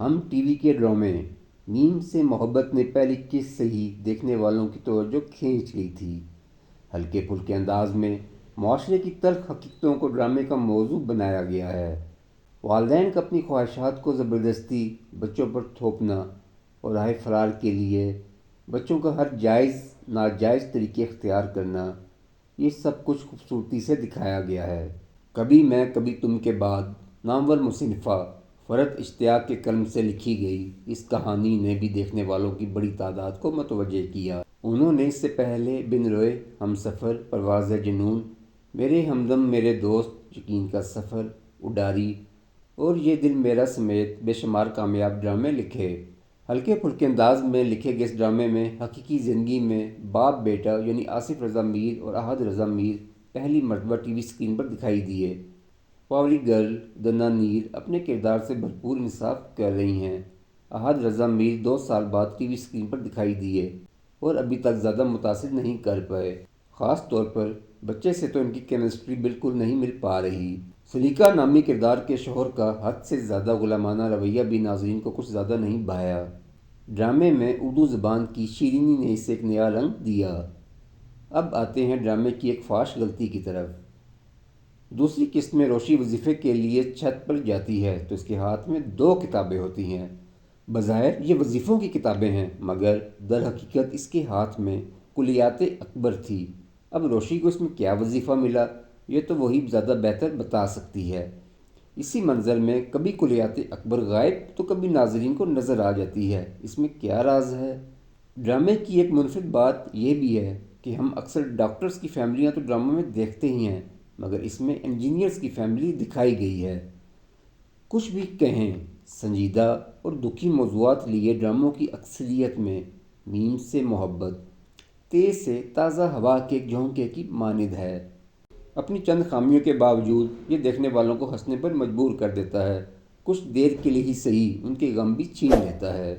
ہم T V کے ڈرامے میم سے محبت نے پہلی کس سے ہی دیکھنے والوں کی توجہ کھینچ لی تھی۔ ہلکے پھلکے انداز میں معاشرے کی تلخ حقیقتوں کو ڈرامے کا موضوع بنایا گیا ہے۔ والدین کا اپنی خواہشات کو زبردستی بچوں پر تھوپنا اور راہ فرار کے لیے بچوں کا ہر جائز ناجائز طریقے اختیار کرنا، یہ سب کچھ خوبصورتی سے دکھایا گیا ہے۔ کبھی میں کبھی تم کے بعد نامور مصنفہ فرحت اشتیاق کے قلم سے لکھی گئی اس کہانی نے بھی دیکھنے والوں کی بڑی تعداد کو متوجہ کیا۔ انہوں نے اس سے پہلے بن روئے، ہمسفر، پرواز جنون، میرے ہمدم میرے دوست، یقین کا سفر، اڈاری اور یہ دل میرا سمیت بے شمار کامیاب ڈرامے لکھے۔ ہلکے پھلکے انداز میں لکھے گئے اس ڈرامے میں حقیقی زندگی میں باپ بیٹا یعنی آصف رضا میر اور احد رضا میر پہلی مرتبہ ٹی وی اسکرین پر دکھائی دیے۔ پاوری گرل دنا نیر اپنے کردار سے بھرپور انصاف کر رہی ہیں۔ احد رضا میر 2 سال بعد ٹی وی اسکرین پر دکھائی دیے اور ابھی تک زیادہ متاثر نہیں کر پائے۔ خاص طور پر بچے سے تو ان کی کیمسٹری بالکل نہیں مل پا رہی۔ سلیقہ نامی کردار کے شوہر کا حد سے زیادہ غلامانہ رویہ بھی ناظرین کو کچھ زیادہ نہیں بھایا۔ ڈرامے میں اردو زبان کی شیرینی نے اسے ایک نیا رنگ دیا۔ اب آتے ہیں ڈرامے کی ایک فحش غلطی کی طرف۔ دوسری قسط میں روشی وظیفے کے لیے چھت پر جاتی ہے تو اس کے ہاتھ میں 2 کتابیں ہوتی ہیں۔ بظاہر یہ وظیفوں کی کتابیں ہیں مگر در حقیقت اس کے ہاتھ میں کلیات اکبر تھی۔ اب روشی کو اس میں کیا وظیفہ ملا یہ تو وہی زیادہ بہتر بتا سکتی ہے۔ اسی منظر میں کبھی کلیات اکبر غائب تو کبھی ناظرین کو نظر آ جاتی ہے۔ اس میں کیا راز ہے؟ ڈرامے کی ایک منفرد بات یہ بھی ہے کہ ہم اکثر ڈاکٹرز کی فیملیاں تو ڈراموں میں دیکھتے ہی ہیں مگر اس میں انجینئرز کی فیملی دکھائی گئی ہے۔ کچھ بھی کہیں، سنجیدہ اور دکھی موضوعات لیے ڈراموں کی اکثریت میں میم سے محبت تیز سے تازہ ہوا کے ایک جھونکے کی مانند ہے۔ اپنی چند خامیوں کے باوجود یہ دیکھنے والوں کو ہنسنے پر مجبور کر دیتا ہے، کچھ دیر کے لیے ہی صحیح ان کے غم بھی چھین لیتا ہے۔